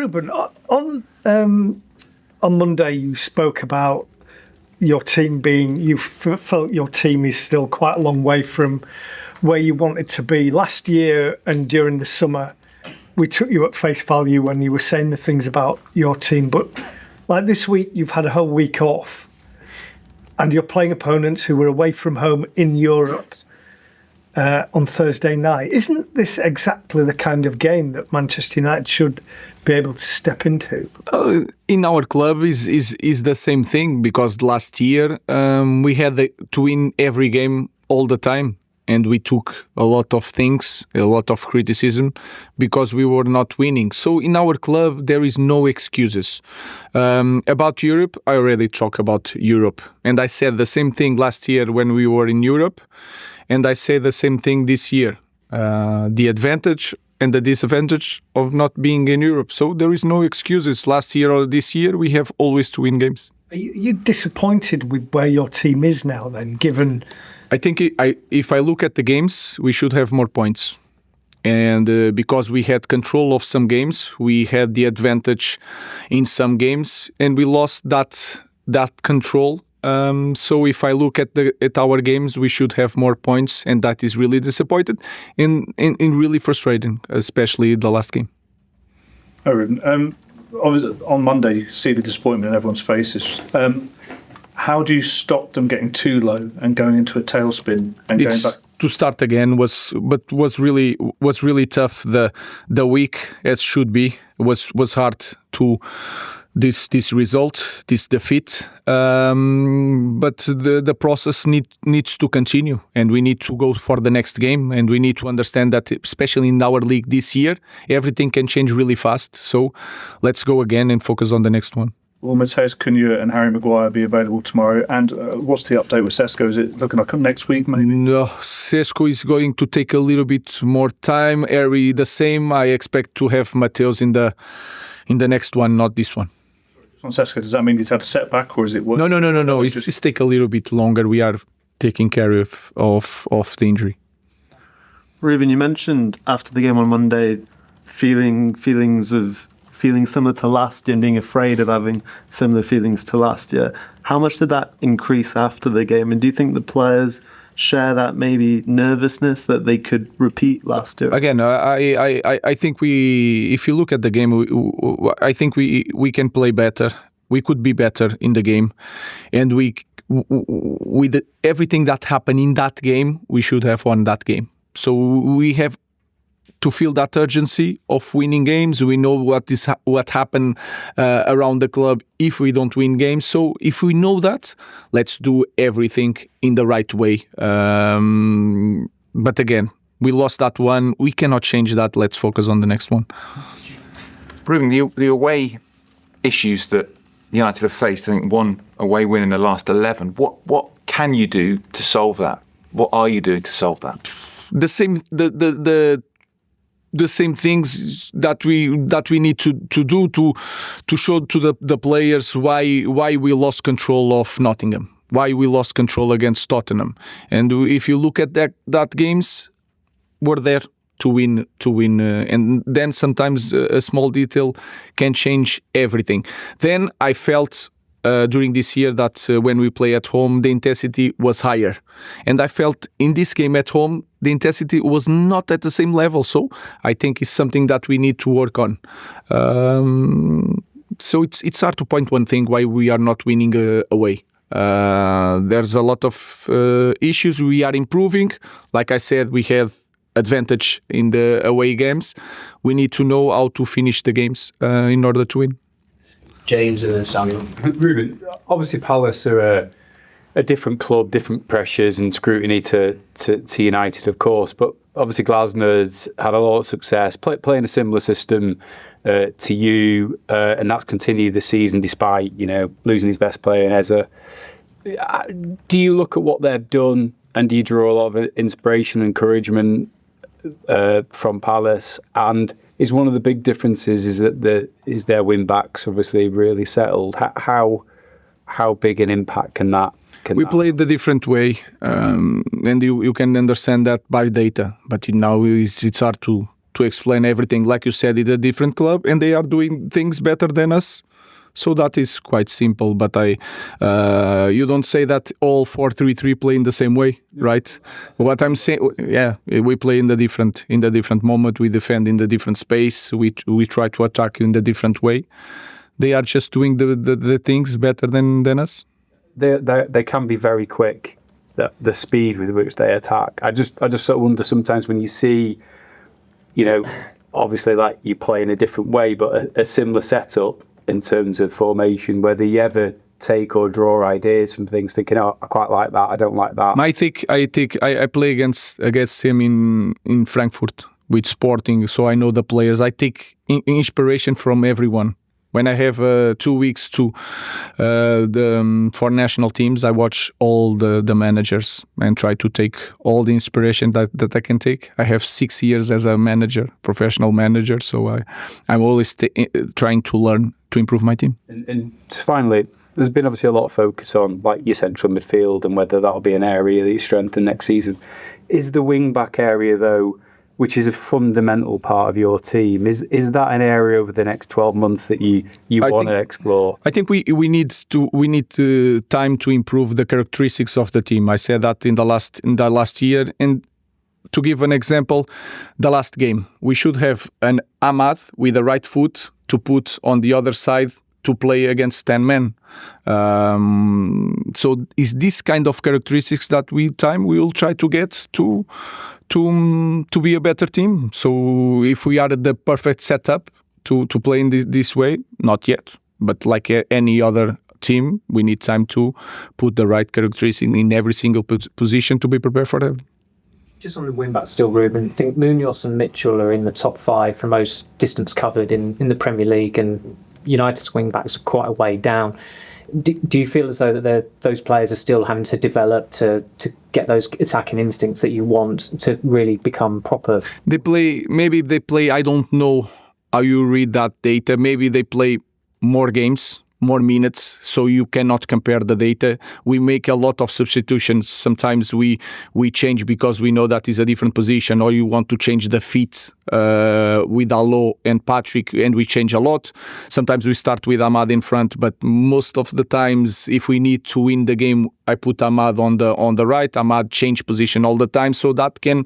Ruben, on Monday you spoke about your team you felt your team is still quite a long way from where you wanted to be. Last year and during the summer, we took you at face value when you were saying the things about your team. But like this week, you've had a whole week off and you're playing opponents who were away from home in Europe on Thursday night. Isn't this exactly the kind of game that Manchester United should be able to step into? In our club is the same thing, because last year we had to win every game all the time, and we took a lot of things, a lot of criticism, because we were not winning. So in our club there is no excuses. About Europe, I already talked about Europe, and I said the same thing last year when we were in Europe, and I say the same thing this year. The advantage and the disadvantage of not being in Europe. So there is no excuses. Last year or this year, we have always to win games. Are you disappointed with where your team is now then, given... I think if I look at the games, we should have more points. And because we had control of some games, we had the advantage in some games, and we lost that control. So if I look at our games, we should have more points, and that is really disappointed and really frustrating, especially the last game. Oh, Ruben, obviously on Monday you see the disappointment in everyone's faces. How do you stop them getting too low and going into a tailspin and going back? To start again was really tough. The week, as should be, was hard to. This result, this defeat, but the process needs to continue, and we need to go for the next game, and we need to understand that, especially in our league this year, everything can change really fast. So let's go again and focus on the next one. Will Matheus, Cunha and Harry Maguire be available tomorrow? And what's the update with Sesko? Is it looking like next week maybe? No, Sesko is going to take a little bit more time. Harry the same. I expect to have Matheus in the next one, not this one. On Sesko, does that mean he's had a setback, or is it? No. It's take a little bit longer. We are taking care of the injury. Ruben, you mentioned after the game on Monday, feeling similar to last year and being afraid of having similar feelings to last year. How much did that increase after the game? And do you think the players share that maybe nervousness that they could repeat last year? Again, I think if you look at the game, I think we can play better. We could be better in the game, and with everything that happened in that game, we should have won that game. So we have to feel that urgency of winning games. We know what happened around the club if we don't win games. So if we know that, let's do everything in the right way. But again, we lost that one. We cannot change that. Let's focus on the next one. Ruben, the away issues that United have faced, I think one away win in the last 11. What can you do to solve that? What are you doing to solve that? The same things that we need to do to show to the players why we lost control of Nottingham, why we lost control against Tottenham. And if you look at that games, we're there to win, and then sometimes a small detail can change everything. Then I felt during this year that when we play at home, the intensity was higher, and I felt in this game at home the intensity was not at the same level. So I think it's something that we need to work on. So it's hard to point one thing why we are not winning away. There's a lot of issues. We are improving. Like I said, we have advantage in the away games. We need to know how to finish the games in order to win. James and then Samuel. Ruben, obviously Palace are a different club, different pressures and scrutiny to United, of course. But obviously Glasner's had a lot of success playing a similar system to you, and that's continued this season despite losing his best player in Eze. Do you look at what they've done and do you draw a lot of inspiration and encouragement from Palace? And is one of the big differences is that their win backs obviously really settled. How big an impact can that? We played a different way, and you can understand that by data. But now it's hard to to explain everything, like you said, in a different club, and they are doing things better than us. So that is quite simple. But you don't say that all 4-3-3 play in the same way, right? What I'm saying, yeah, we play in the different moment. We defend in the different space. We try to attack in the different way. They are just doing the things better than us. They can be very quick. The speed with which they attack. I just sort of wonder sometimes when you see, obviously like you play in a different way, but a similar setup in terms of formation, whether you ever take or draw ideas from things, thinking, "Oh, I quite like that. I don't like that." I play against him in Frankfurt with Sporting, so I know the players. I take inspiration from everyone. When I have 2 weeks for national teams, I watch all the managers and try to take all the inspiration that I can take. I have 6 years as a manager, professional manager, so I'm always trying to learn to improve my team. And finally, there's been obviously a lot of focus on like your central midfield and whether that'll be an area that you strengthen next season. Is the wing back area though, which is a fundamental part of your team, is that an area over the next 12 months that you want to explore? I think we need time to improve the characteristics of the team. I said that in the last year, and to give an example, the last game we should have an Ahmad with the right foot to put on the other side to play against 10 men. So is this kind of characteristics that we will try to get to be a better team. So if we are at the perfect setup to play in this way, not yet. But like any other team, we need time to put the right characteristics in every single position to be prepared for that. Just on the wing back still, Ruben, I think Munoz and Mitchell are in the top 5 for most distance covered in the Premier League, and United's wing backs are quite a way down. Do you feel as though that those players are still having to develop to get those attacking instincts that you want to really become proper? Maybe they play, I don't know how you read that data, maybe they play more games, more minutes, so you cannot compare the data. We make a lot of substitutions. Sometimes we change because we know that is a different position, or you want to change the feet with Allo and Patrick, and we change a lot. Sometimes we start with Ahmad in front, but most of the times, if we need to win the game, I put Ahmad on the right. Ahmad change position all the time, so that can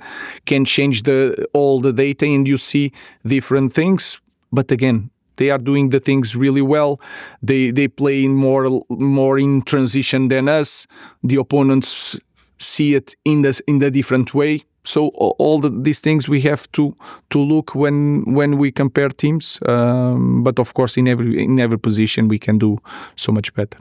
change all the data, and you see different things. But again, they are doing the things really well. They play in more in transition than us. The opponents see it in the different way. So all these things we have to look when we compare teams. But of course, in every position we can do so much better.